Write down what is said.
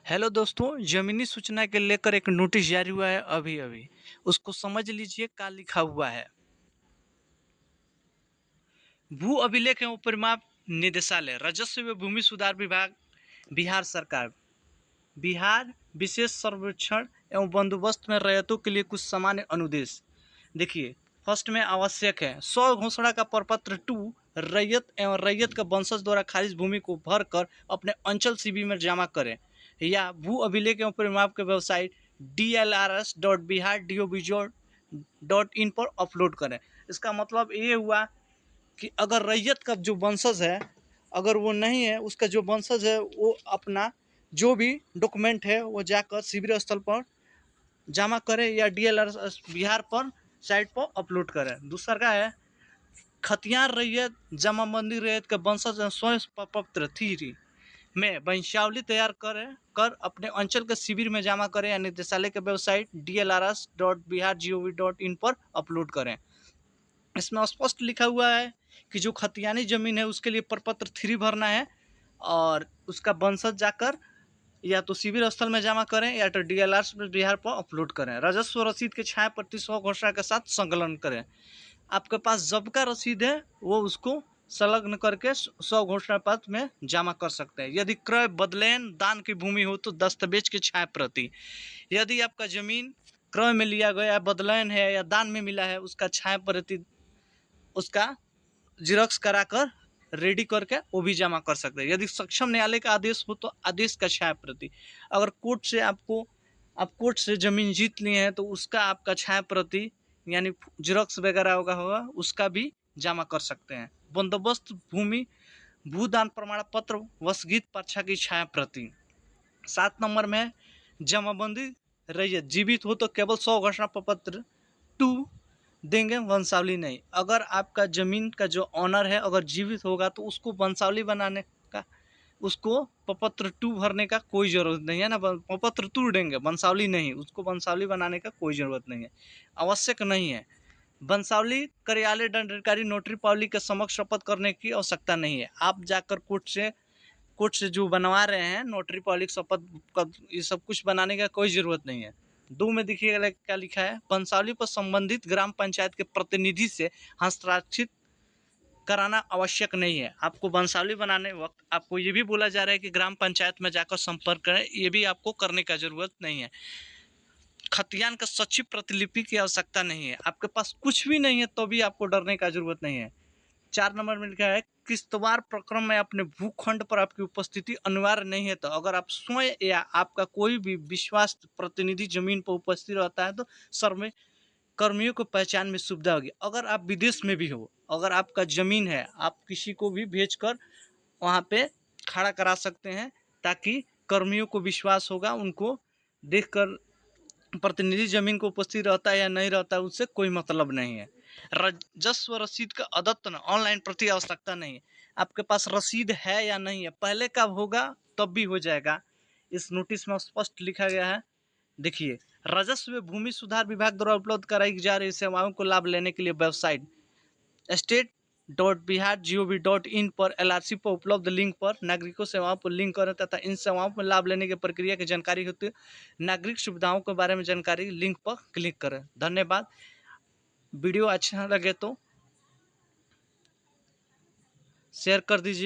Hello दोस्तों, ज़मीनी सूचना के लेकर एक नोटिस जारी हुआ है अभी-अभी। उसको समझ लीजिए क्या लिखा हुआ है। भू अभिलेख एवं परिमाप निदेशालय, राजस्व एवं भूमि सुधार विभाग, बिहार सरकार, बिहार विशेष सर्वेक्षण एवं बंदोबस्त में रैयतों के लिए कुछ सामान्य अनुदेश। देखिए, फर्स्ट में आवश्यक है 100 घोषणा का प्रपत्र 2 रैयत एवं रैयत का वंशज द्वारा खारिज भूमि को भरकर अपने अंचल शिविर में जमा करें या भू अभिलेख एवं परिमाप के वेबसाइट dlrs.bihar.gov.in पर अपलोड करें। इसका मतलब ये हुआ कि अगर रैयत का जो वंशज है, अगर वो नहीं है, उसका जो वंशज है वो अपना जो भी डॉक्यूमेंट है वो जाकर शिविर स्थल पर जमा करें या डीएलआर बिहार पर साइट पर अपलोड करें। दूसरा का है खतियान रैयत जमाबंदी रैयत के वंशज स्वयं प्रपत्र 3 में वंशावली तैयार कर अपने अंचल के शिविर में जमा करें या निदेशालय के वेबसाइट dlrs.bihar.gov.in पर अपलोड करें। इसमें स्पष्ट लिखा हुआ है कि जो खतियानी जमीन है उसके लिए प्रपत्र 3 भरना है और उसका वंशज जाकर या तो शिविर स्थल में जमा करें या तो डीएलआर बिहार पर अपलोड करें। राजस्व रसीद के छाया प्रति 100 घोषणा के साथ संकलन करें। आपके पास जब का रसीद है वो उसको संलग्न करके 100 घोषणा पत्र में जमा कर सकते हैं। यदि क्रय बदलैन दान की भूमि हो तो दस्तावेज की छाया प्रति। यदि आपका जमीन क्रय में लिया गया बदलैन है या दान में मिला है उसका छाया प्रति उसका जिरॉक्स कराकर रेडी करके वो भी जमा कर सकते हैं। यदि सक्षम न्यायालय का आदेश हो तो आदेश का छाया प्रति। अगर आप कोर्ट से जमीन जीत लिए हैं तो उसका आपका छाया प्रति यानी जिरॉक्स वगैरह होगा उसका भी जमा कर सकते हैं। बंदोबस्त भूमि भूदान प्रमाण पत्र वसगीत पर्चा की छाया प्रति। 7 नंबर में जमाबंदी रैयत जीवित हो तो केवल 100 घोषणा पत्र 2 देंगे, वंशावली नहीं। अगर आपका ज़मीन का जो ऑनर है अगर जीवित होगा तो उसको वंशावली बनाने का उसको प्रपत्र 2 भरने का कोई ज़रूरत नहीं है ना। प्रपत्र 2 देंगे, वंशावली नहीं। उसको वंशावली बनाने का कोई ज़रूरत नहीं है, आवश्यक नहीं है। वंशावली कार्यालय दंडाधिकारी नोटरी पावली के समक्ष शपथ करने की आवश्यकता नहीं है। आप जाकर कोर्ट से जो बनवा रहे हैं नोटरी पावली शपथ का ये सब कुछ बनाने का कोई ज़रूरत नहीं है। 2 में देखिएगा क्या लिखा है, वंशावली पर संबंधित ग्राम पंचायत के प्रतिनिधि से हस्ताक्षरित कराना आवश्यक नहीं है। आपको वंशावली बनाने वक्त आपको ये भी बोला जा रहा है कि ग्राम पंचायत में जाकर संपर्क करें, ये भी आपको करने का ज़रूरत नहीं है। खतियान का सचिव प्रतिलिपि की आवश्यकता नहीं है। आपके पास कुछ भी नहीं है तो भी आपको डरने का ज़रूरत नहीं है। 4 नंबर में लिखा है किस्तवार प्रक्रम में अपने भूखंड पर आपकी उपस्थिति अनिवार्य नहीं है। तो अगर आप स्वयं या आपका कोई भी विश्वास प्रतिनिधि जमीन पर उपस्थित रहता है तो सर्वे कर्मियों को पहचान में सुविधा होगी। अगर आप विदेश में भी हो, अगर आपका जमीन है, आप किसी को भी भेजकर वहाँ पे खड़ा करा सकते हैं ताकि कर्मियों को विश्वास होगा, उनको देखकर प्रतिनिधि जमीन को उपस्थित रहता है या नहीं रहता है उससे कोई मतलब नहीं है। राजस्व रसीद का अद्यतन ऑनलाइन प्रति आवश्यकता नहीं है। आपके पास रसीद है या नहीं है, पहले कब होगा तब भी हो जाएगा। इस नोटिस में स्पष्ट लिखा गया है। देखिए, राजस्व भूमि सुधार विभाग द्वारा उपलब्ध कराई जा रही सेवाओं को लाभ लेने के लिए वेबसाइट state.bihar.gov.in पर एलआरसी पर उपलब्ध लिंक पर नागरिकों सेवाओं पर लिंक करें तथा इन सेवाओं पर लाभ लेने की प्रक्रिया की जानकारी होती है। नागरिक सुविधाओं के बारे में जानकारी लिंक पर क्लिक करें। धन्यवाद। वीडियो अच्छा लगे तो शेयर कर दीजिए।